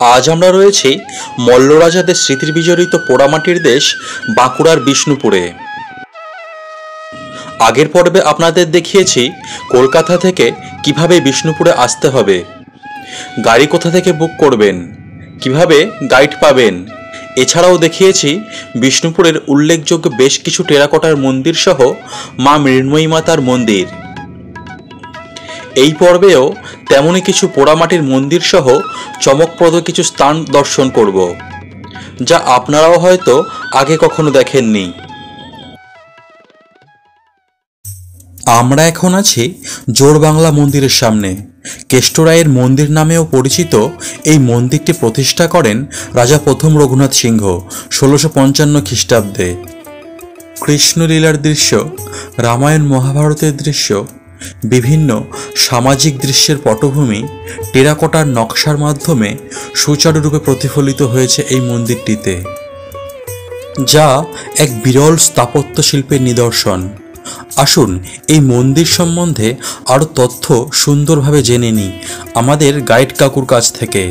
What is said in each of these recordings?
আজ আমরা রয়েছি মল্লরাজাদের স্মৃতির বিজড়িত পোড়ামাটির দেশ বাঁকুড়ার বিষ্ণুপুরে। আগের পর্বে আপনাদের দেখিয়েছি কলকাতা থেকে কিভাবে বিষ্ণুপুরে আসতে হবে, গাড়ি কোথা থেকে বুক করবেন, কিভাবে গাইড পাবেন। এছাড়াও দেখিয়েছি বিষ্ণুপুরের উল্লেখযোগ্য বেশ কিছু টেরাকোটার মন্দির সহ মা মৃন্ময়ী মাতার মন্দির। এই পর্বেও তেমনই কিছু পোড়ামাটির মন্দির সহ চমকপ্রদ কিছু স্থান দর্শন করব, যা আপনারাও হয়তো আগে কখনো দেখেননি। আমরা এখন আছি জোড়বাংলা মন্দিরের সামনে। কেষ্টরায়ের মন্দির নামেও পরিচিত এই মন্দিরটি প্রতিষ্ঠা করেন রাজা প্রথম রঘুনাথ সিংহ 1655 খ্রিস্টাব্দে। কৃষ্ণলীলার দৃশ্য, রামায়ণ মহাভারতের দৃশ্য, বিভিন্ন সামাজিক দৃশ্যের পটভূমি টেরাকোটার নকশার মাধ্যমে সুচারুরূপে প্রতিফলিত হয়েছে এই মন্দিরটিতে, যা এক বিরল স্থাপত্য শিল্পের নিদর্শন। আসুন এই মন্দির সম্বন্ধে আরও তথ্য সুন্দরভাবে জেনে নিই আমাদের গাইড কাকুর কাছ থেকে।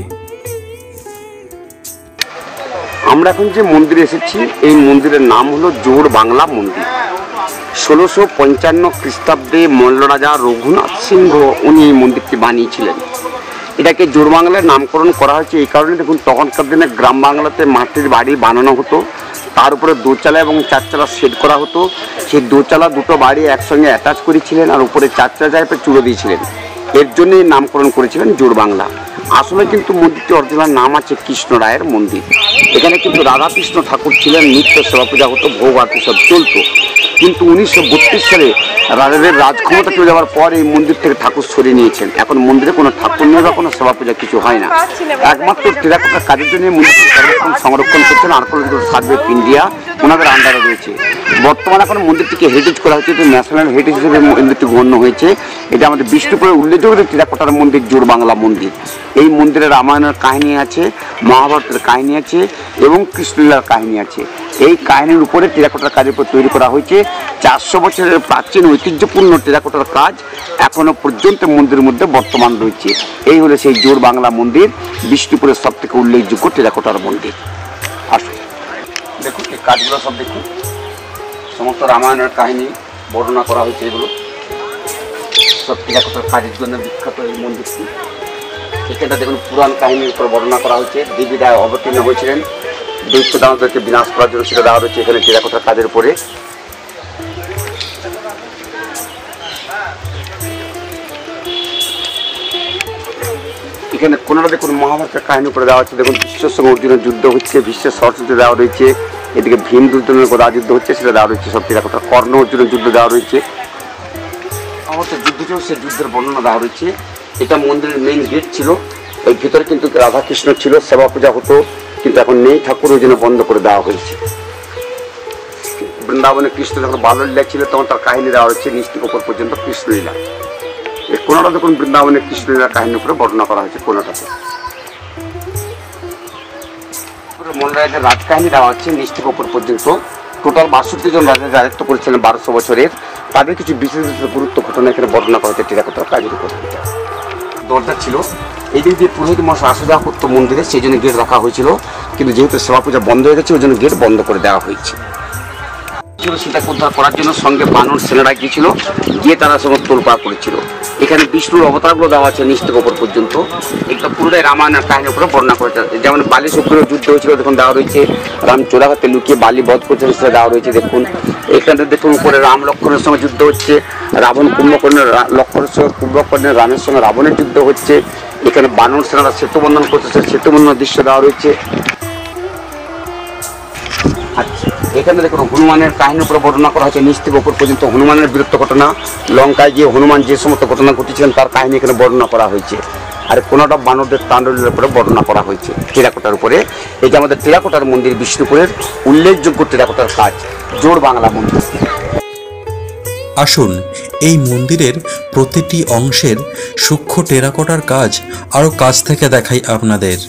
আমরা এখন যে মন্দিরে এসেছি, এই মন্দিরের নাম হলো জোড়বাংলা মন্দির। 1655 খ্রিস্টাব্দে মল্লরাজা রঘুনাথ সিংহ উনি এই মন্দিরটি বানিয়েছিলেন। এটাকে জোড়বাংলার নামকরণ করা হয়েছে এই কারণে, দেখুন তখনকার দিনে গ্রাম বাংলাতে মাটির বাড়ি বানানো হতো, তার উপরে দোচালা এবং চারচালা সেট করা হতো। সেই দোচালা দুটো বাড়ি একসঙ্গে অ্যাটাচ করেছিলেন আর উপরে চারচালা জায়গায় চুড়ো দিয়েছিলেন, এর জন্যই নামকরণ করেছিলেন জোড়বাংলা। আসলে কিন্তু মন্দিরটি অরিজিনাল নাম আছে কৃষ্ণরায়ের মন্দির। এখানে কিন্তু রাধাকৃষ্ণ ঠাকুর ছিলেন, নিত্য সেবা পূজা হতো, ভোগ আরতি সব চলতো। কিন্তু 1932 সালে রাজাদের রাজক্ষমতা চলে যাওয়ার পর এই মন্দির থেকে ঠাকুর সরিয়ে নিয়েছেন। এখন মন্দিরে কোনো ঠাকুর নেই বা কোনো সেবা পূজা কিছু হয় না। একমাত্র টেরাকোটার কাজের জন্য মন্দিরটি সংরক্ষণ করছেন আর্কিওলজিক্যাল সার্ভে অফ ইন্ডিয়া, ওনাদের আন্ডারে রয়েছে। বর্তমানে এখন মন্দিরটিকে হেরিটেজ করা হয়েছে, ন্যাশনাল হেরিটেজ হিসেবে মন্দিরটি গণ্য হয়েছে। এটা আমাদের বিষ্ণুপুরের উল্লেখযোগ্য টেরাকোটার মন্দির জোড়বাংলা মন্দির। এই মন্দিরে রামায়ণের কাহিনী আছে, মহাভারতের কাহিনী আছে এবং কৃষ্ণলীলার কাহিনী আছে। এই কাহিনীর উপরে টেরাকোটার কাজের উপর তৈরি করা হয়েছে। 400 বছরের প্রাচীন ঐতিহ্যপূর্ণ টেরাকোটার কাজ এখনো পর্যন্ত মন্দিরের মধ্যে বর্তমান রয়েছে। এই হলো সেই জোড়বাংলা মন্দির, বিষ্ণুপুরের সব থেকে উল্লেখযোগ্য টেরাকোটার মন্দির। আসুন দেখুন এই কাজগুলো সব দেখুন, সমস্ত রামায়ণের কাহিনী বর্ণনা করা হয়েছে। এগুলো সব টেরাকোটার কাজের জন্য বিখ্যাত এই মন্দিরটি। এখানটা দেখুন পুরাণ কাহিনীর উপর বর্ণনা করা হয়েছে। দেবী রায় অবতীর্ণ হয়েছিলেন দৈত্য দানবদেরকে বিনাশ করার জন্য, সেটা দেওয়া হয়েছে এখানে টেরাকোটার কাজের উপরে। এখানে কোনটা দেখুন মহাভারতের কাহিনী উপরে দেওয়া হচ্ছে। দেখুন বিশ্বের সঙ্গে অর্জুনের যুদ্ধ হচ্ছে, বিশ্বের সরস্বতী দেওয়া রয়েছে। এদিকে ভীম দুর্যোধনের গদা যুদ্ধ হচ্ছে, সেটা দেওয়া রয়েছে সব টেরাকোটার। কর্ণ অর্জুনের যুদ্ধ দেওয়া রয়েছে, মহাভারতের যুদ্ধ ছিল সে যুদ্ধের বর্ণনা দেওয়া রয়েছে। এটা মন্দিরের মেইন গেট ছিল। এই ভিতরে কিন্তু রাধাকৃষ্ণ ছিল, সেবা পূজা হতো, কিন্তু এখন নেই ঠাকুর, ওই জন্য বন্ধ করে দেওয়া হয়েছে। বৃন্দাবনে কৃষ্ণ যখন বাল্যলীলা ছিল তখন তার কাহিনী দেওয়া হচ্ছে নিচ থেকে উপর পর্যন্ত কৃষ্ণলীলা। এই কোনটা দেখুন বৃন্দাবনের কৃষ্ণলীলার কাহিনীর উপরে বর্ণনা করা হয়েছে। কোনটাতে মল্লরাজাদের রাজকাহিনী দেওয়া হচ্ছে নিচ থেকে উপর পর্যন্ত। টোটাল 62 জন রাজা রাজত্ব করেছিলেন 1200 বছরের। তাদের কিছু বিশেষ বিশেষ গুরুত্ব ঘটনা এখানে বর্ণনা করা হচ্ছে টেরাকোটার কাজের উপর। দরজা ছিল, এই দিক দিয়ে পুরোহিত মশাই আসা যাওয়া করতো মন্দিরে, সেই জন্য গেট রাখা হয়েছিল। কিন্তু যেহেতু সেবা পূজা বন্ধ হয়ে গেছে ওই জন্য গেট বন্ধ করে দেওয়া হয়েছে। সেটাকে উদ্ধার করার জন্য সঙ্গে বানর সেনারা গিয়েছিল, গিয়ে তারা সমস্ত তোলপাড় করেছিল। এখানে বিষ্ণুর অবতারগুলো দেওয়া আছে নিচ থেকে ওপর পর্যন্ত। এটা পুরোটাই রামায়ণের কাহিনীর উপরে বর্ণনা করেছে। যেমন বালি শুক্রের যুদ্ধ হয়েছিল দেখুন দেওয়া রয়েছে, রাম চোরাঘাতে লুকিয়ে বালি বধ করছে সেটা দেওয়া রয়েছে। দেখুন এখানে দেখুন উপরে রাম লক্ষ্মণের সঙ্গে যুদ্ধ হচ্ছে, রাবণ কুম্ভকর্ণের লক্ষ্মণের সঙ্গে কুম্ভকর্ণের রামের সঙ্গে রাবণের যুদ্ধ হচ্ছে। এখানে বানর সেনারা সেতু বন্ধন করতেছে, সেতু বন্ধনের দৃশ্য দেওয়া রয়েছে। আচ্ছা এখানে দেখুন হনুমানের কাহিনীর উপরে বর্ণনা করা হয়েছে নিচ থেকে উপর পর্যন্ত। হনুমানের বীরত্ব ঘটনা, লঙ্কায় গিয়ে হনুমান যে সমস্ত ঘটনা ঘটেছিলেন তার কাহিনী এখানে বর্ণনা করা হয়েছে। আর কোনটা বানরদের তাণ্ডবের উপরে বর্ণনা করা হয়েছে টেরাকোটার উপরে। এই যে আমাদের টেরাকোটার মন্দির বিষ্ণুপুরের উল্লেখযোগ্য টেরাকোটার কাজ জোড়বাংলা মন্দির। আসুন এই মন্দিরের প্রতিটি অংশের সূক্ষ্ম টেরাকোটার কাজ আরও কাছ থেকে দেখাই আপনাদের।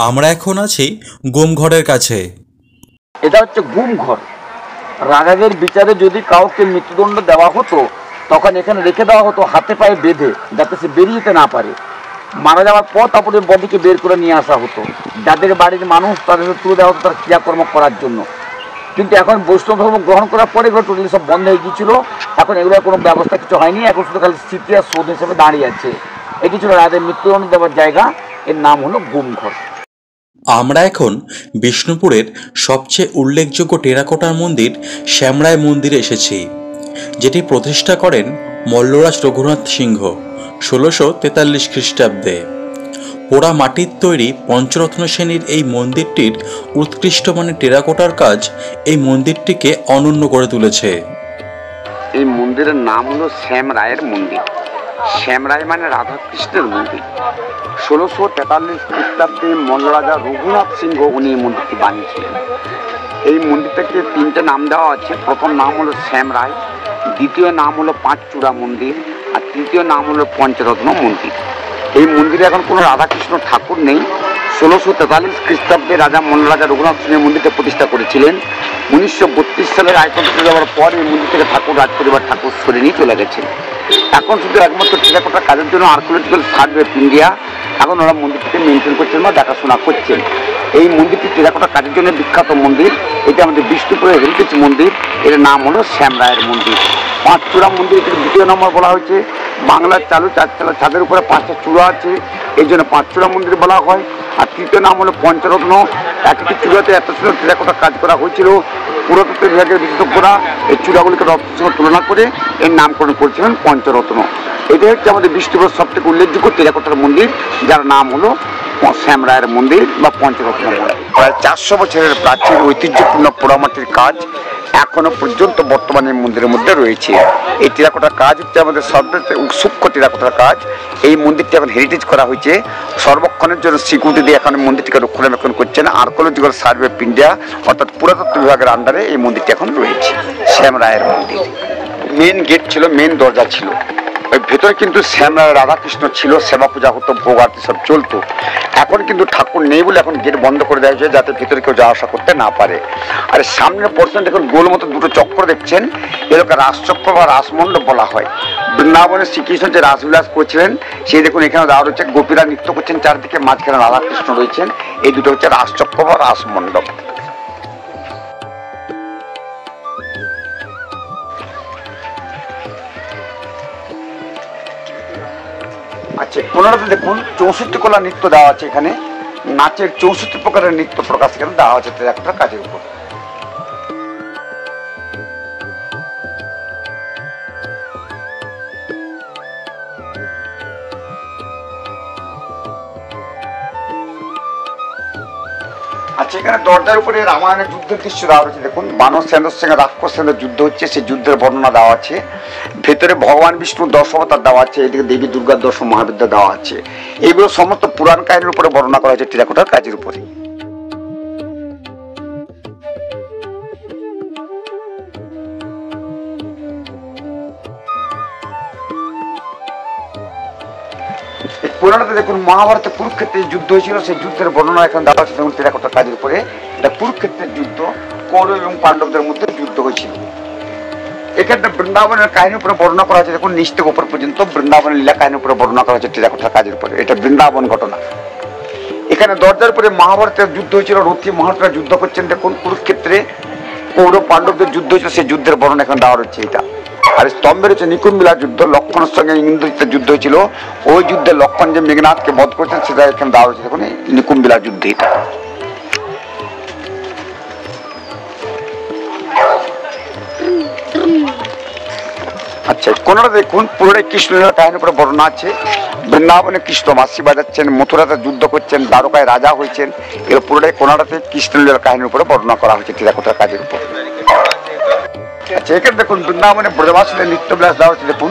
আমরা এখন আছি গুমঘরের কাছে। এটা হচ্ছে গুম ঘর। রাজাদের বিচারে যদি কাউকে মৃত্যুদণ্ড দেওয়া হতো তখন এখানে রেখে দেওয়া হতো হাতে পায়ে বেঁধে, যাতে সে বেরিয়ে যেতে না পারে। মারা যাওয়ার পর তারপরে বডিকে বের করে নিয়ে আসা হতো। যাদের বাড়ির মানুষ তাদের তুলে দেওয়া হতো তার ক্রিয়াকর্ম করার জন্য। কিন্তু এখন বৈষ্ণব ধর্ম গ্রহণ করার পরে এগুলো টোটালি সব বন্ধ হয়ে গিয়েছিল। এখন এগুলোর কোনো ব্যবস্থা কিছু হয়নি, এখন শুধু খালি স্মৃতি আর শোধ হিসেবে দাঁড়িয়ে আছে। এটি ছিল রাজাদের মৃত্যুদণ্ড দেওয়ার জায়গা, এর নাম হলো গুমঘর। আমরা এখন বিষ্ণুপুরের সবচেয়ে উল্লেখযোগ্য টেরাকোটার মন্দির শ্যামরায় মন্দিরে এসেছি, যেটি প্রতিষ্ঠা করেন মল্লরাজ রঘুনাথ সিংহ 1643 খ্রিস্টাব্দে। পোড়া মাটির তৈরি পঞ্চরত্ন শ্রেণীর এই মন্দিরটির উৎকৃষ্ট মানের টেরাকোটার কাজ এই মন্দিরটিকে অনন্য করে তুলেছে। এই মন্দিরের নাম হলো শ্যামরায়ের মন্দির। শ্যামরায় মানে রাধাকৃষ্ণের মন্দির। 1643 খ্রিস্টাব্দে মল্লরাজা রঘুনাথ সিংহ উনি এই মন্দিরটি বানিয়েছিলেন। এই মন্দিরটাকে 3টে নাম দেওয়া আছে। প্রথম নাম হলো শ্যামরায়, দ্বিতীয় নাম হলো পাঁচচূড়া মন্দির, আর তৃতীয় নাম হলো পঞ্চরত্ন মন্দির। এই মন্দিরে এখন কোনো রাধাকৃষ্ণ ঠাকুর নেই। 1643 খ্রিস্টাব্দে রাজা মল্লরাজা রঘুনাথ সিংহ মন্দিরটা প্রতিষ্ঠা করেছিলেন। 1932 সালের আয়তন তুলে যাওয়ার পর এই মন্দির থেকে ঠাকুর রাজ পরিবার ঠাকুর সরে নিয়ে চলে গেছে। এখন শুধু একমাত্র টেরাকোটা কাজের জন্য আর্কিওলজিক্যাল সার্ভে অফ ইন্ডিয়া এখন ওরা মন্দিরটিকে মেনটেন করছেন বা দেখাশোনা করছেন। এই মন্দিরটি টেরাকোটা কাজের জন্য বিখ্যাত মন্দির। এটা আমাদের বিষ্ণুপুরের হেরিটেজ মন্দির। এর নাম হলো শ্যামরায়ের মন্দির। পাঁচচূড়া মন্দির এটির দ্বিতীয় নম্বর বলা হয়েছে। বাংলার চালু চারচালা ছাদের উপরে 5টা চূড়া আছে, এই জন্য পাঁচচূড়া মন্দির বলা হয়। আর তৃতীয় নাম হলো পঞ্চরত্ন। একটি চূড়াতে এত সুন্দর টেরাকোটা কাজ করা হয়েছিল। পুরাতত্ত্ব বিভাগের বিশেষজ্ঞরা এই চূড়াগুলিকে রত্নের সঙ্গে তুলনা করে এর নামকরণ করেছিলেন পঞ্চরত্ন। এটাই হচ্ছে আমাদের বিষ্ণুপুরের সবথেকে উল্লেখযোগ্য টেরাকোটার মন্দির, যার নাম হলো শ্যামরায়ের মন্দির বা পঞ্চরত্ন মন্দির। প্রায় 400 বছরের প্রাচীন ঐতিহ্যপূর্ণ পোড়ামাটির কাজ এখনো পর্যন্ত বর্তমানে মন্দিরের মধ্যে রয়েছে। এই টেরাকোটার কাজ হচ্ছে আমাদের সবচেয়ে সূক্ষ্ম টেরাকোটার কাজ। এই মন্দিরটি এখন হেরিটেজ করা হয়েছে। সর্বক্ষণের জন্য সিকিউরিটি দিয়ে এখন মন্দিরটিকে রক্ষণাবেক্ষণ করছেন আর্কিওলজিক্যাল সার্ভে অফ ইন্ডিয়া, অর্থাৎ পুরাতত্ত্ব বিভাগের আন্ডারে এই মন্দিরটি এখন রয়েছে। শ্যামরায়ের মন্দির মেন গেট ছিল, মেন দরজা ছিল। ওই ভেতরে কিন্তু শ্যামরায় রাধাকৃষ্ণ ছিল, সেবা পূজা হতো, ভোগ আরতি সব চলতো। এখন কিন্তু ঠাকুর নেই বলে এখন গেট বন্ধ করে দেওয়া হয়েছে, যাতে ভেতরে কেউ যাওয়া আসা করতে না পারে। আর সামনের পোর্শন দেখুন, গোল মতো দুটো চক্র দেখছেন, এগুলোকে রাসচক্র বা রাসমণ্ডপ বলা হয়। বৃন্দাবনের শ্রীকৃষ্ণ যে রাসবিলাস করছিলেন সেই দেখুন এখানে দেওয়া রয়েছে। গোপীরা নৃত্য করছেন চারদিকে, মাঝখানে রাধাকৃষ্ণ রয়েছেন। এই দুটো হচ্ছে রাসচক্র বা রাসমণ্ডপ। আচ্ছা, কোনাটাতে দেখুন 64 কলা নৃত্য দেওয়া আছে। এখানে নাচের 64 প্রকারের নৃত্য প্রকাশ এখানে দেওয়া আছে টেরাকোটার কাজের উপর। আচ্ছা, এখানে দরজার উপরে রামায়ণের যুদ্ধের দৃশ্য দেওয়া রয়েছে। দেখুন, বানর সেনার সঙ্গে রাক্ষস সেনার যুদ্ধ হচ্ছে, সেই যুদ্ধের বর্ণনা দেওয়া আছে। ভেতরে ভগবান বিষ্ণুর 10 অবতার দেওয়া আছে, এদিকে দেবী দুর্গার 10 মহাবিদ্যা দেওয়া আছে। এগুলো সমস্ত পুরাণ কাহিনীর উপরে বর্ণনা করা হয়েছে টেরাকোটার কাজের উপরে। পুরাণে দেখুন, মহাভারতে কুরুক্ষেত্রে যুদ্ধ হয়েছিল, সেই যুদ্ধের বর্ণনা এখন দেওয়া হচ্ছে দেখুন টেরাকোটার কাজের উপরে। এটা কুরুক্ষেত্রের যুদ্ধ, কৌরব এবং পাণ্ডবদের মধ্যে যুদ্ধ হয়েছিল। এখানে বৃন্দাবনের কাহিনীর উপরে বর্ণনা করা হয়েছে। দেখুন, নিচ থেকে উপর পর্যন্ত বৃন্দাবনের লীলা কাহিনীর উপরে বর্ণনা করা হয়েছে টেরাকোটার কাজের উপরে। এটা বৃন্দাবন ঘটনা। এখানে দরজার উপরে মহাভারতের যুদ্ধ হয়েছিল, রথী মহারথীরা যুদ্ধ করছেন। দেখুন, কুরুক্ষেত্রে কৌরব পাণ্ডবদের যুদ্ধ হয়েছিল, সেই যুদ্ধের বর্ণনা এখন দেওয়া হচ্ছে এটা। আর স্তম্ভের হচ্ছে নিকুম্বিলা যুদ্ধ, লক্ষণের সঙ্গে ইন্দ্রজিতের যুদ্ধ হয়েছিল। ওই যুদ্ধে লক্ষণ যে মেঘনাথকে বধ করেছেন সেটা এখানে দেওয়া হয়েছে। দেখুন, নিকুম্বিলা যুদ্ধে এটা। আচ্ছা, কোনটা দেখুন, পুরোটাই কৃষ্ণলীলা কাহিনীর উপরে বর্ণনা আছে। বৃন্দাবনে কৃষ্ণ বাঁশি বাজাচ্ছেন, মথুরাতে যুদ্ধ করছেন, দ্বারকায় রাজা হয়েছেন। এগুলো পুরোটাই কোনাটাতে কৃষ্ণলীলা কাহিনীর উপরে বর্ণনা করা হয়েছে টেরাকোটার কাজের উপর। আচ্ছা, এখানে দেখুন বৃন্দাবনে ব্রজবাসীদের নৃত্যবিলাস দেওয়া হচ্ছে। দেখুন,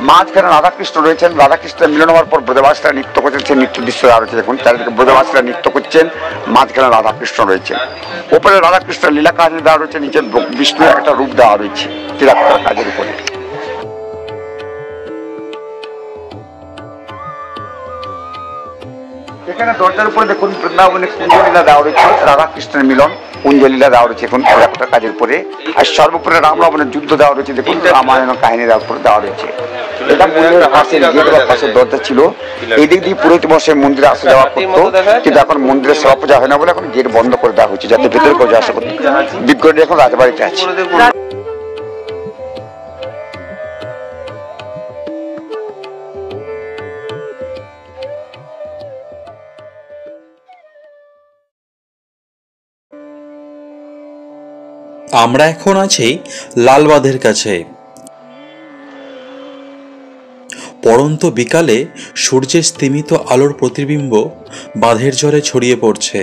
মাঝখানে রাধাকৃষ্ণ রয়েছেন, রাধাকৃষ্ণের মিলন হওয়ার পর ব্রজবাসীরা নৃত্য করছেন, সেই নৃত্য দৃশ্য দেওয়া হচ্ছে। দেখুন, চারিদিকে ব্রজবাসীরা নৃত্য করছেন, মাঝখানে রাধাকৃষ্ণ রয়েছেন। উপরে রাধাকৃষ্ণের লীলা কাহিনী দেওয়া রয়েছে, নিচে বিষ্ণুর একটা রূপ দেওয়া রয়েছে টেরাকোটার কাজের উপরে। এখানে দরজার উপরে দেখুন বৃন্দাবনে কুঞ্জলীলা দেওয়া রয়েছে, রাধাকৃষ্ণের মিলন কুঞ্জলীলা দেওয়া রয়েছে এখন একটা কাজের পরে। আর সর্বোপরি রাম রাবণের যুদ্ধ দেওয়া রয়েছে, দেখুন রামায়ণ কাহিনী দেওয়ার পরে দেওয়া রয়েছে। এটা মন্দিরের পাশের দরজা ছিল, এই দিক দিয়ে পুরোহিত মশাই মন্দিরে আসা যাওয়া করতো, কিন্তু এখন মন্দিরে সেবা পূজা হয় না বলে এখন গেট বন্ধ করে দেওয়া হয়েছে, যাতে ভেতরে কেউ আসা করতে। বিজ্ঞানী এখন রাজবাড়িতে আছে। আমরা এখন আছি লালবাঁধের কাছে। পড়ন্ত বিকালে সূর্যের স্তিমিত আলোর প্রতিবিম্ব বাঁধের জলে ছড়িয়ে পড়ছে।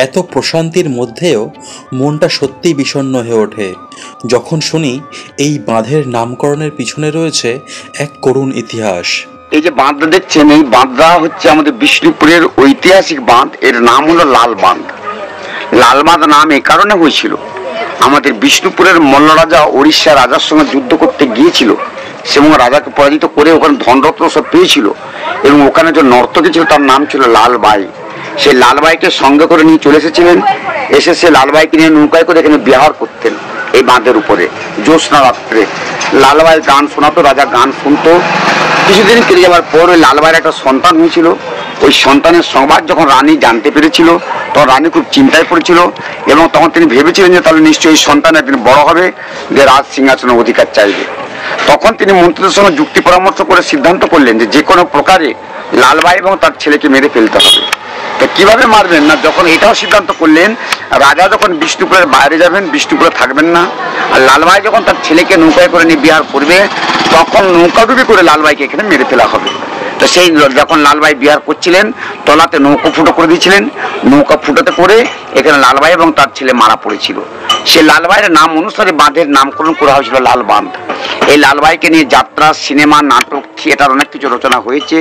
এত প্রশান্তির মধ্যেও মনটা সত্যিই বিষণ্ণ হয়ে ওঠে যখন শুনি এই বাঁধের নামকরণের পিছনে রয়েছে এক করুণ ইতিহাস। এই যে বাঁধটা দেখছেন, এই বাঁধটা হচ্ছে আমাদের বিষ্ণুপুরের ঐতিহাসিক বাঁধ। এর নাম হলো লাল বাঁধ। লাল বাঁধ নাম এই কারণে হয়েছিল, আমাদের বিষ্ণুপুরের মল্ল রাজা উড়িষ্যা রাজার সঙ্গে যুদ্ধ করতে গিয়েছিল এবং রাজাকে পরাজিত করে ওখানে ধনরত্ন সব পেয়েছিল, এবং ওখানে যে নর্তকী ছিল তার নাম ছিল লালবাই। সেই লালবাইকে সঙ্গে করে নিয়ে চলে এসেছিলেন, এসে সে লালবাইকে নিয়ে নৌকায় করে এখানে বিহার করতেন এই বাঁধের উপরে জ্যোৎস্না রাত্রে। লালবাই গান শোনাতো, রাজা গান শুনতো। কিছুদিন কেটে যাওয়ার পর ওই লালবাইয়ের একটা সন্তান হয়েছিল। ওই সন্তানের সংবাদ যখন রানী জানতে পেরেছিল তখন রানী খুব চিন্তায় পড়েছিল, এবং তখন তিনি ভেবেছিলেন যে তাহলে নিশ্চয়ই এই সন্তান একদিন বড় হবে, যে রাজ সিংহাসনের অধিকার চাইবে। তখন তিনি মন্ত্রীদের সঙ্গে যুক্তি পরামর্শ করে সিদ্ধান্ত করলেন যে কোনো প্রকারে লালবাই এবং তার ছেলেকে মেরে ফেলতে হবে। তো কিভাবে মারবেন না, যখন এটাও সিদ্ধান্ত করলেন রাজা যখন বিষ্ণুপুরের বাইরে যাবেন, বিষ্ণুপুরে থাকবেন না, আর লালবাই যখন তার ছেলেকে নৌকায় করে নিয়ে বিহার করবে তখন নৌকাডুবি করে লালবাইকে এখানে মেরে ফেলা হবে। তো সেই যখন লালবাই বিহার করছিলেন তলাতে নৌকা ফুটো করে দিয়েছিলেন, নৌকা ফুটোতে করে এখানে লালবাই এবং তার ছেলে মারা পড়েছিল। সেই লালবাইয়ের নাম অনুসারে বাঁধের নামকরণ করা হয়েছিল লাল বাঁধ। এই লালবাইকে নিয়ে যাত্রা, সিনেমা, নাটক, থিয়েটার অনেক কিছু রচনা হয়েছে।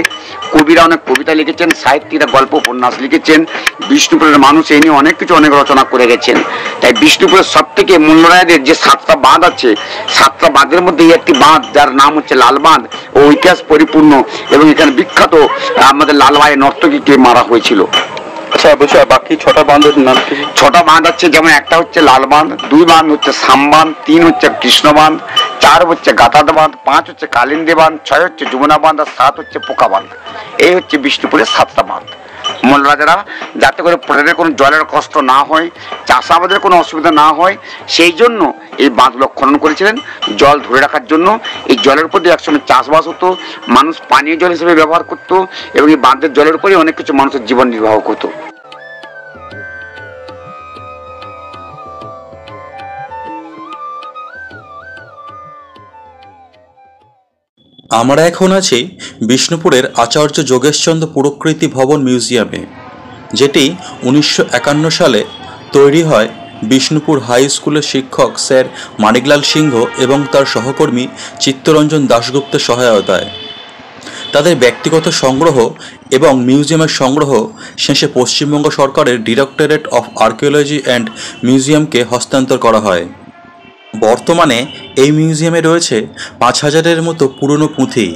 কবিরা অনেক কবিতা লিখেছেন, সাহিত্যিকরা গল্প উপন্যাস লিখেছেন। বিষ্ণুপুরের মানুষ এই নিয়ে অনেক কিছু অনেক রচনা করে গেছেন। তাই বিষ্ণুপুরের সব থেকে মূল্যরায়দের যে 7টা বাঁধ আছে, 7টা বাঁধের মধ্যে একটি বাঁধ যার নাম হচ্ছে লাল বাঁধ ও ইতিহাস পরিপূর্ণ, এবং এখানে বিখ্যাত আমাদের লালবাই নর্তকীকে মারা হয়েছিল। আচ্ছা বলছি, বাকি 6টা বাঁধের নাম কি? 6টা বাঁধ আছে, যেমন একটা হচ্ছে লাল বাঁধ, 2 বাঁধ হচ্ছে সামবাঁধ, 3 হচ্ছে কৃষ্ণ বাঁধ, 4 হচ্ছে গাতাদ বাঁধ, 5 হচ্ছে কালিন্দী বাঁধ, 6 হচ্ছে যমুনা বাঁধ, আর 7 হচ্ছে পোকা বাঁধ। এই হচ্ছে বিষ্ণুপুরের 7টা বাঁধ। মল্ল রাজারা যাতে করে প্রজাদের কোনো জলের কষ্ট না হয়, চাষাবাদের কোনো অসুবিধা না হয়, সেই জন্য এই বাঁধগুলো খনন করেছিলেন জল ধরে রাখার জন্য। এই জলের উপর দিয়ে একসময় চাষবাস হতো, মানুষ পানীয় জল হিসেবে ব্যবহার করতো, এবং এই বাঁধের জলের উপরেই অনেক কিছু মানুষের জীবন নির্বাহ করতো। আমরা এখন আছি বিষ্ণুপুরের আচার্য যোগেশচন্দ্র পুরকৃতি ভবন মিউজিয়ামে, যেটি 1951 সালে তৈরি হয় বিষ্ণুপুর হাই স্কুলের শিক্ষক স্যার মানিকলাল সিংহ এবং তার সহকর্মী চিত্তরঞ্জন দাশগুপ্তের সহায়তায়। তাদের ব্যক্তিগত সংগ্রহ এবং মিউজিয়ামের সংগ্রহ শেষে পশ্চিমবঙ্গ সরকারের ডিরেক্টরেট অফ আর্কিওলজি অ্যান্ড মিউজিয়ামকে হস্তান্তর করা হয়। বর্তমানে এই মিউজিয়ামে রয়েছে 5000-এর মতো পুরনো পুঁথি,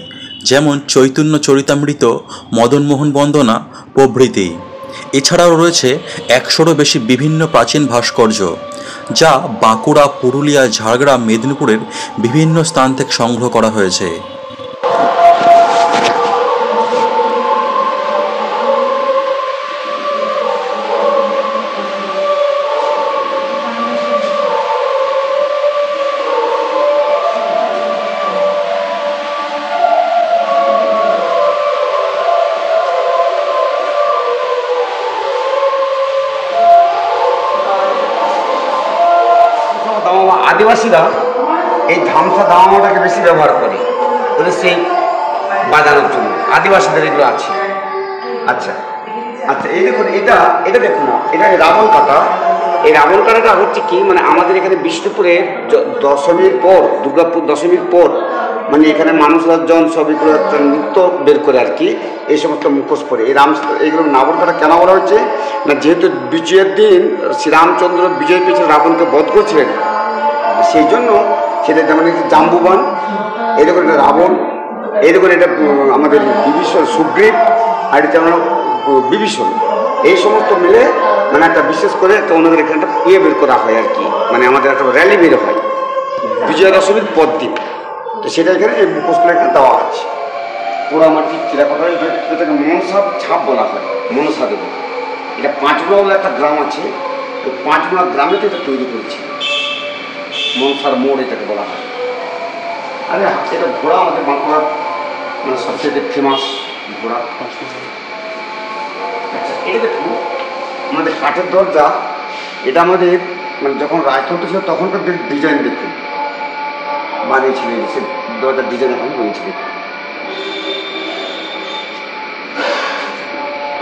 যেমন চৈতন্য চরিতামৃত, মদনমোহন বন্দনা প্রভৃতি। এছাড়াও রয়েছে 100-রও বেশি বিভিন্ন প্রাচীন ভাস্কর্য, যা বাঁকুড়া, পুরুলিয়া, ঝাড়গ্রাম, মেদিনীপুরের বিভিন্ন স্থান থেকে সংগ্রহ করা হয়েছে। আদিবাসীরা এই ধামসা দামামাটাকে বেশি ব্যবহার করে ওদের সেই বাজানোর জন্য, আদিবাসীদের এগুলো আছে। আচ্ছা আচ্ছা, এই দেখুন, এটা দেখুন, এটা রাবণ কাটা। এই রাবণ কাটাটা হচ্ছে কি, মানে আমাদের এখানে বিষ্ণুপুরের দশমীর পর, দুর্গাপুর দশমীর পর, মানে এখানে মানুষরা জন সবই করে নৃত্য বের করে আর কি, এই সমস্ত মুখোশ পরে এই এইগুলো রাবণ কাটা কেন বলা হচ্ছে না, যেহেতু বিজয়ের দিন শ্রীরামচন্দ্র বিজয় পেয়েছিলেন, রাবণকে বধ করেছিলেন, সেই জন্য সেটা যেমন জাম্বুবান, এই দেখুন এটা রাবণ, এই দেখুন এটা আমাদের বিভীষণ সুগ্রীব, আর এটা যেমন বিভীষণ। এই সমস্ত মিলে মানে একটা বিশেষ করে একটা ওনাদের এখানে একটা বের করা হয় আর কি, মানে আমাদের একটা র্যালি বের হয় বিজয়া দশমীর পর দিন। তো সেটা এখানে এই মুখোশগুলো এখানে দেওয়া আছে। পুরো আমার ঠিক চিরাকটা এটাকে মনসা ছাপ বলা হয়, মনসা দেব। এটা পাঁচগুড়া বলে একটা গ্রাম আছে, তো পাঁচগুড়া গ্রামে তো এটা তৈরি করেছে, মনসার মোড় এটাকে বলা হয়। আরে এটা ঘোড়া আমাদের বাঁকুড়ার মানে সবচেয়ে ফেমাস ঘোড়া। আচ্ছা, এটা দেখুন আমাদের কাঠের দরজা, এটা আমাদের মানে যখন রাজতন্ত্র ছিল তখনকার ডিজাইন দেখুন বানিয়েছিলেন, সে দরজার ডিজাইন এখন বানিয়েছিলেন।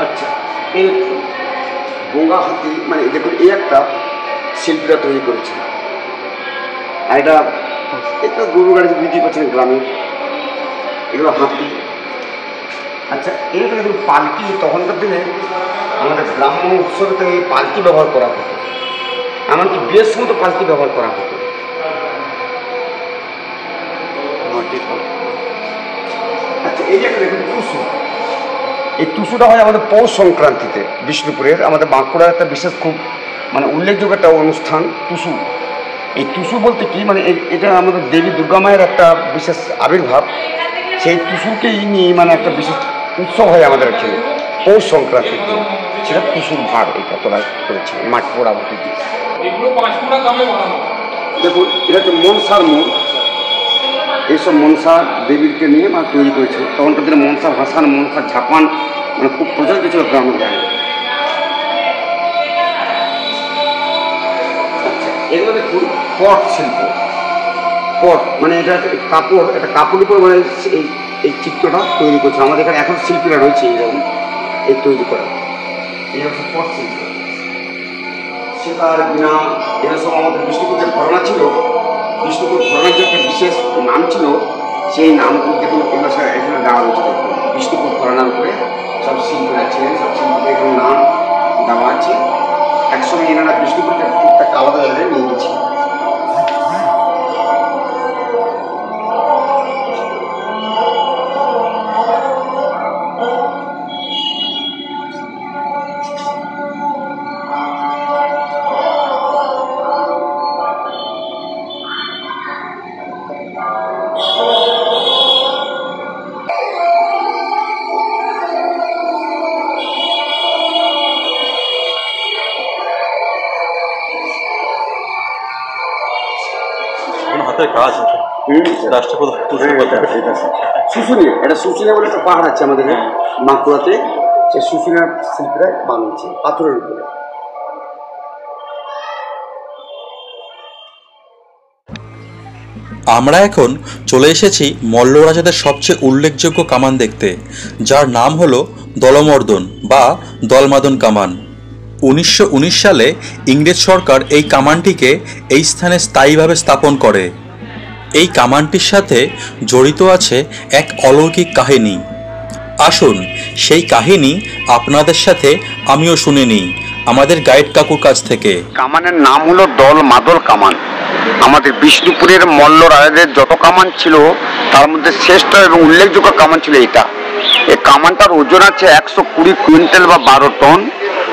আচ্ছা, এই বোঙ্গা হাতি মানে দেখুন এই একটা শিল্পীরা তৈরি করেছে, আর এটা গরু গাড়িতে বিক্রি করছেন গ্রামে, এগুলো হাতি। আচ্ছা, এইটা দেখুন পালকি, তখনকার দিনে আমাদের গ্রাম্য উৎসবে তো এই পালকি ব্যবহার করা হতো, এমনকি বিয়ের সময় তো পালকি ব্যবহার করা হতো। আচ্ছা, এই যে একটা দেখুন টুসু, এই টুসুটা হয় আমাদের পৌষ সংক্রান্তিতে বিষ্ণুপুরের, আমাদের বাঁকুড়ার একটা বিশেষ খুব মানে উল্লেখযোগ্য একটা অনুষ্ঠান টুসু। এই টুসু বলতে কি মানে এটা আমাদের দেবী দুর্গা মায়ের একটা বিশেষ আবির্ভাব, সেই টুসুকেই নিয়ে মানে একটা বিশেষ উৎসব হয় আমাদের এখানে পৌষ সংক্রান্তির দিন, সেটা টুসুর ভাগ এটা তোলা করেছে মাঠ পোড়াবতী দিয়ে। দেখুন এটা হচ্ছে মনসার মোড়, এইসব মনসা দেবীকে নিয়ে মানে তৈরি করেছে। তখনকার দিনে মনসা ভাসান, মনসা ঝাপান মানে খুব প্রচলিত ছিল গ্রামের গায়ে। আচ্ছা, এগুলো দেখুন পট শিল্প, পট মানে এটা কাপড়, এটা কাপড়ের উপর মানে এই চিত্রটা তৈরি করছে আমাদের এখানে এখন শিল্পীরা রয়েছে এইরকম এই তৈরি করা। এই হচ্ছে পট শিল্প, সেতার বিনা, এরা সব আমাদের বিষ্ণুপুর যে ঘরানা ছিল, বিষ্ণুপুর ঘরানার যে একটা বিশেষ নাম ছিল, সেই নামগুলো দেখুন এখানে দেওয়া রয়েছে। দেখুন বিষ্ণুপুর ঘরানার উপরে সব শিল্পীরা ছিলেন, সব শিল্পীদের এখানে নাম দেওয়া আছে। একসঙ্গে এনারা বিষ্ণুপুরকে একটা আলাদা জায়গায় নিয়ে গেছিলেন। হাতের কাজ শুশুনিয়া, এটা শুশুনিয়া বলে একটা পাহাড় আছে আমাদের বাঁকুড়াতে, সে শুশুনিয়ার শিল্পীরা বানিয়েছে পাথরের উপরে। আমরা এখন চলে এসেছি মল্ল রাজাদের সবচেয়ে উল্লেখযোগ্য কামান দেখতে, যার নাম হলো দলমর্দন বা দলমাদন কামান। 1919 সালে ইংরেজ সরকার এই কামানটিকে এই স্থানে স্থায়ীভাবে স্থাপন করে। এই কামানটির সাথে জড়িত আছে এক অলৌকিক কাহিনী। আসুন সেই কাহিনী আপনাদের সাথে আমিও শুনে নিই আমাদের গাইড কাকুর কাছ থেকে। কামানের নাম হলো দল মাদল কামান। আমাদের বিষ্ণুপুরের মল্ল রাজাদের যত কামান ছিল তার মধ্যে শ্রেষ্ঠ এবং উল্লেখযোগ্য কামান ছিল এটা। এই কামানটার ওজন আছে 120 কুইন্টাল বা 12 টন।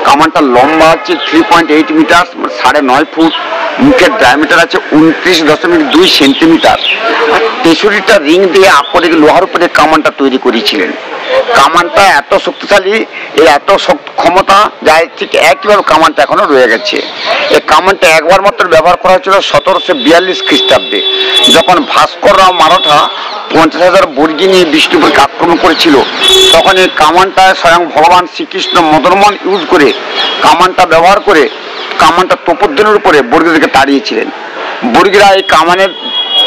কামানটার লম্বা আছে 3.8 মিটার, 9.5 ফুট। মুখের ডায়ামিটার আছে 29.2 সেন্টিমিটার। আর 63টা রিং দিয়ে আকরিক লোহার উপরে কামানটা তৈরি করেছিলেন। কামানটা এত শক্তিশালী, এর এত ক্ষমতা যায় ঠিক একইভাবে কামানটা এখনো রয়ে গেছে। এই কামানটা একবার মাত্র ব্যবহার করা হয়েছিল 1742 খ্রিস্টাব্দে, যখন ভাস্কর রাও মারাঠা 50,000 বর্গী নিয়ে বিষ্ণুপুরকে আক্রমণ করেছিল। তখন এই কামানটা স্বয়ং ভগবান শ্রীকৃষ্ণ মদনমোহন ইউজ করে কামানটা ব্যবহার করে কামানটা তোপোদ্দিনের উপরে বর্গীদেরকে তাড়িয়েছিলেন। বর্গীরা এই কামানের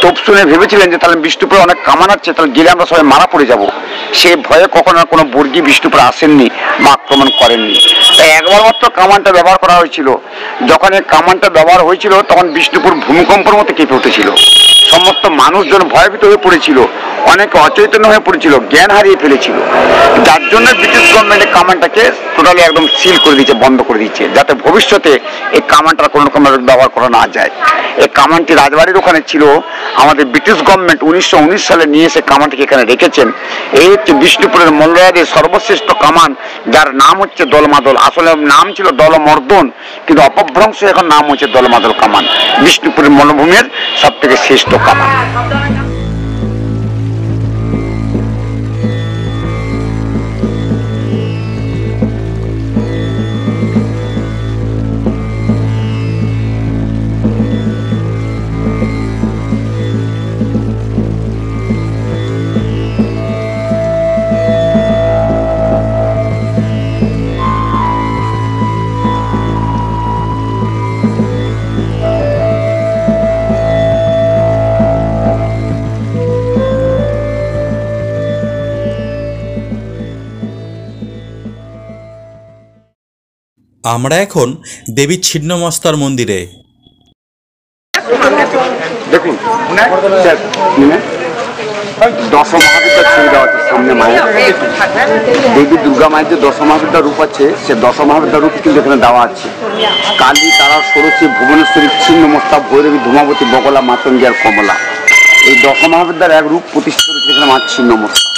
তোপ শুনে ভেবেছিলেন যে তাহলে বিষ্ণুপুরে অনেক কামান আছে, তাহলে গেলে আমরা সবাই মারা পড়ে যাব। সে ভয়ে কখনো কোনো বর্গী বিষ্ণুপুরে আসেননি বা আক্রমণ করেননি। তাই একবার মাত্র কামানটা ব্যবহার করা হয়েছিল। যখন এই কামানটা ব্যবহার হয়েছিল তখন বিষ্ণুপুর ভূমিকম্পের মতো কেঁপে উঠেছিল। সমস্ত মানুষজন ভয়ভীত হয়ে পড়েছিল, অনেকে অচৈতন্য হয়ে পড়েছিল, জ্ঞান হারিয়ে ফেলেছিল। যার জন্য ব্রিটিশ গভর্নমেন্ট গভর্নমেন্ট এই কামানটাকে টোটালি একদম সিল করে দিয়েছে, বন্ধ করে দিচ্ছে, যাতে ভবিষ্যতে এই কামানটা কোনো রকম ব্যবহার করা না যায়। এই কামানটি রাজবাড়ির ওখানে ছিল, আমাদের ব্রিটিশ গভর্নমেন্ট 1919 সালে নিয়ে এসে কামানটিকে এখানে রেখেছেন। এই হচ্ছে বিষ্ণুপুরের মল্লরাজের সর্বশ্রেষ্ঠ কামান, যার নাম হচ্ছে দলমাদল। আসলে নাম ছিল দলমর্দন, কিন্তু অপভ্রংশ এখন নাম হচ্ছে দলমাদল কামান। বিষ্ণুপুরের মল্লভূমির সব থেকে শ্রেষ্ঠ কামান। আমরা এখন দেবী ছিন্নমস্তার মন্দিরে। দেখুন দশ মহাবিদ্যার ছবি দেওয়া আছে সামনে মায়ের। দেবী দুর্গা মায়ের যে দশ মহাবিদ্যার রূপ আছে, সে দশ মহাবিদ্যার রূপ কিন্তু এখানে দেওয়া আছে। কালী, তারা, ষোড়শী, ভুবনেশ্বরী, ছিন্নমস্তা, ভৈরবী, ধূমাবতী, বগলা, মাতঙ্গী আর কমলা, এই দশ মহাবিদ্যার এক রূপ প্রতিষ্ঠিত হয়েছে এখানে মা ছিন্নমস্তা।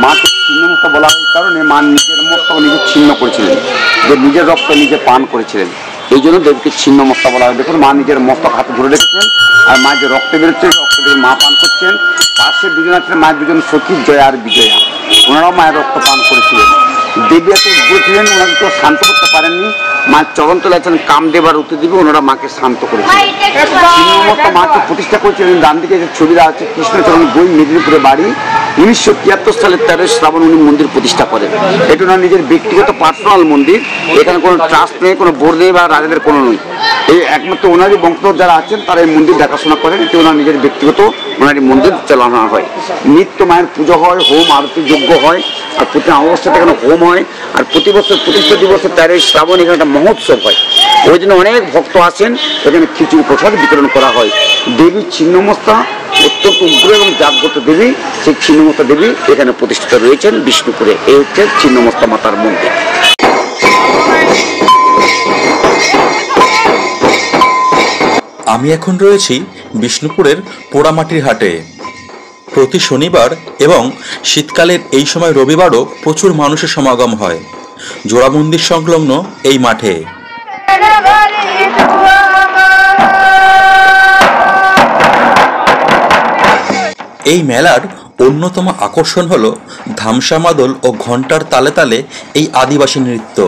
মাকে ছিন্নমস্তা বলা হয় কারণে মা নিজের মস্তক নিজে ছিন্ন করেছিলেন, যে নিজের রক্ত নিজে পান করেছিলেন, এই জন্য দেবীকে ছিন্নমস্তা বলা হয়। দেখুন মা নিজের মস্তক হাতে ধরে রেখেছেন, আর মা যে রক্ত বেরোচ্ছে রক্ত দিয়ে মা পান করছেন। পাশে দুজন আছেন মায়ের দুজন সখী, জয়া আর বিজয়া, ওনারাও মায়ের রক্ত পান করেছিলেন। দেবী এত উগ্র ছিলেন, ওনাকে কেউ শান্ত করতে পারেননি। মায়ের চরণ তলে আছেন কামদেব আর উত্তরদেবী, ওনারা মাকে শান্ত করেছিলেন। ছিন্নমস্তা মাকে প্রতিষ্ঠা করেছিলেন। ডান দিকে যে ছবিটা আছে কৃষ্ণচরণ বই, মেদিনীপুরে বাড়ি। 1973 সালের 13 শ্রাবণ উনি মন্দির প্রতিষ্ঠা করেন। এটা ওনার নিজের ব্যক্তিগত পার্সোনাল মন্দির, এখানে কোনো ট্রাস্ট নেই, কোনো বোর্ড নেই বা রাজাদের কোনো নেই। এই একমাত্র ওনারই বংশধর যারা আছেন তারা এই মন্দির দেখাশোনা করেন। এটি ওনার নিজের ব্যক্তিগত ওনারই মন্দির চালানো হয়। নিত্য মায়ের পুজো হয়, হোম আরতি যজ্ঞ হয়, আর প্রতি অমাবস্যাতে এখানে হোম হয়। আর প্রতি বছর প্রতিষ্ঠা দিবসে 13 শ্রাবণ এখানে একটা মহোৎসব হয়। ওই জন্য অনেক ভক্ত আসেন, এখানে খিচুড়ি প্রসাদ বিতরণ করা হয়। দেবী ছিন্নমস্তা অত্যন্ত উগ্র এবং জাগ্রত দেবী। সেই ছিন্নমস্তা দেবী এখানে প্রতিষ্ঠিত রয়েছেন বিষ্ণুপুরে। এই হচ্ছে ছিন্নমস্তা মাতার মন্দির। আমি এখন রয়েছি বিষ্ণুপুরের পোড়ামাটির হাটে। প্রতি শনিবার এবং শীতকালের এই সময় রবিবারও প্রচুর মানুষের সমাগম হয় জোড়া মন্দির সংলগ্ন এই মাঠে। এই মেলার অন্যতম আকর্ষণ হল ধামসা মাদল ও ঘণ্টার তালে তালে এই আদিবাসী নৃত্য।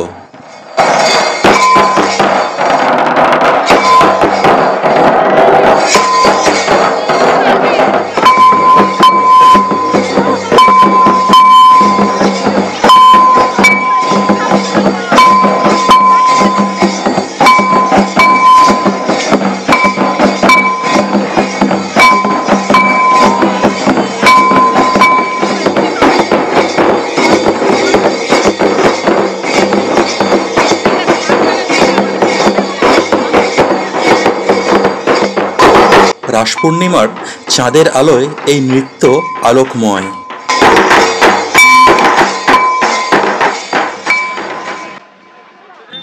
রাস পূর্ণিমার চাঁদের আলোয় এই নৃত্য আলোকময়।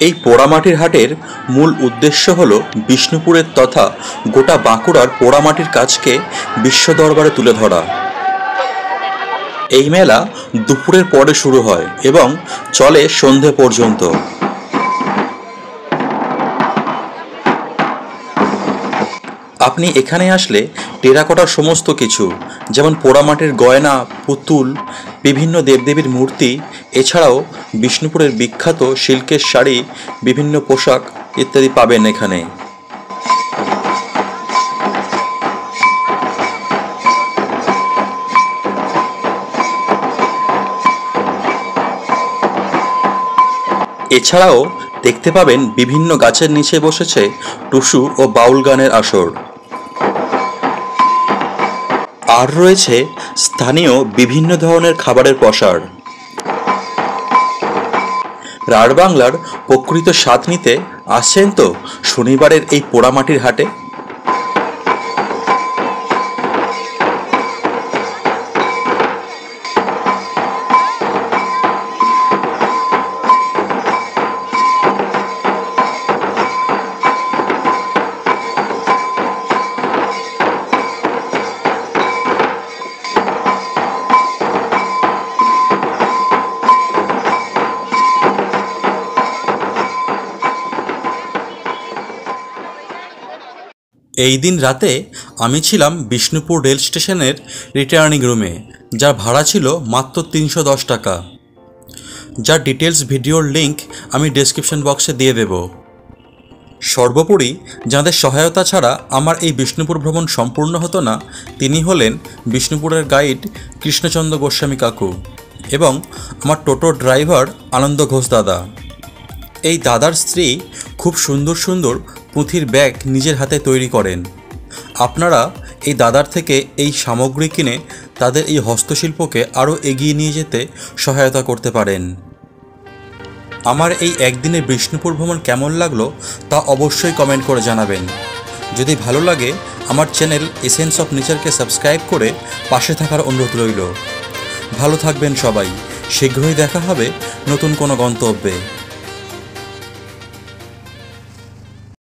এই পোড়ামাটির হাটের মূল উদ্দেশ্য হল বিষ্ণুপুরের তথা গোটা বাঁকুড়ার পোড়ামাটির কাজকে বিশ্ব দরবারে তুলে ধরা। এই মেলা দুপুরের পরে শুরু হয় এবং চলে সন্ধে পর্যন্ত। আপনি এখানে আসলে টেরাকোটার সমস্ত কিছু, যেমন পোড়ামাটির গয়না, পুতুল, বিভিন্ন দেবদেবীর মূর্তি, এছাড়াও বিষ্ণুপুরের বিখ্যাত সিল্কের শাড়ি, বিভিন্ন পোশাক ইত্যাদি পাবেন এখানে। এছাড়াও দেখতে পাবেন বিভিন্ন গাছের নিচে বসেছে টুসু ও বাউল গানের আসর। আর রয়েছে স্থানীয় বিভিন্ন ধরনের খাবারের পসরা। রাঢ় বাংলার প্রকৃত স্বাদ নিতে আসছেন তো শনিবারের এই পোড়ামাটির হাটে। এই দিন রাতে আমি ছিলাম বিষ্ণুপুর রেল স্টেশনের রিটার্নিং রুমে, যার ভাড়া ছিল মাত্র 310 টাকা, যার ডিটেলস ভিডিওর লিংক আমি ডেসক্রিপশন বক্সে দিয়ে দেব। সর্বোপরি যাদের সহায়তা ছাড়া আমার এই বিষ্ণুপুর ভ্রমণ সম্পূর্ণ হতো না, তিনি হলেন বিষ্ণুপুরের গাইড কৃষ্ণচন্দ্র গোস্বামী কাকু এবং আমার টোটো ড্রাইভার আনন্দ ঘোষ দাদা। এই দাদার স্ত্রী খুব সুন্দর সুন্দর পুঁথির ব্যাগ নিজের হাতে তৈরি করেন। আপনারা এই দাদার থেকে এই সামগ্রী কিনে তাদের এই হস্তশিল্পকে আরও এগিয়ে নিয়ে যেতে সহায়তা করতে পারেন। আমার এই একদিনের বিষ্ণুপুর ভ্রমণ কেমন লাগলো তা অবশ্যই কমেন্ট করে জানাবেন। যদি ভালো লাগে আমার চ্যানেল এসেন্স অফ নেচারকে সাবস্ক্রাইব করে পাশে থাকার অনুরোধ রইল। ভালো থাকবেন সবাই, শীঘ্রই দেখা হবে নতুন কোনো গন্তব্যে।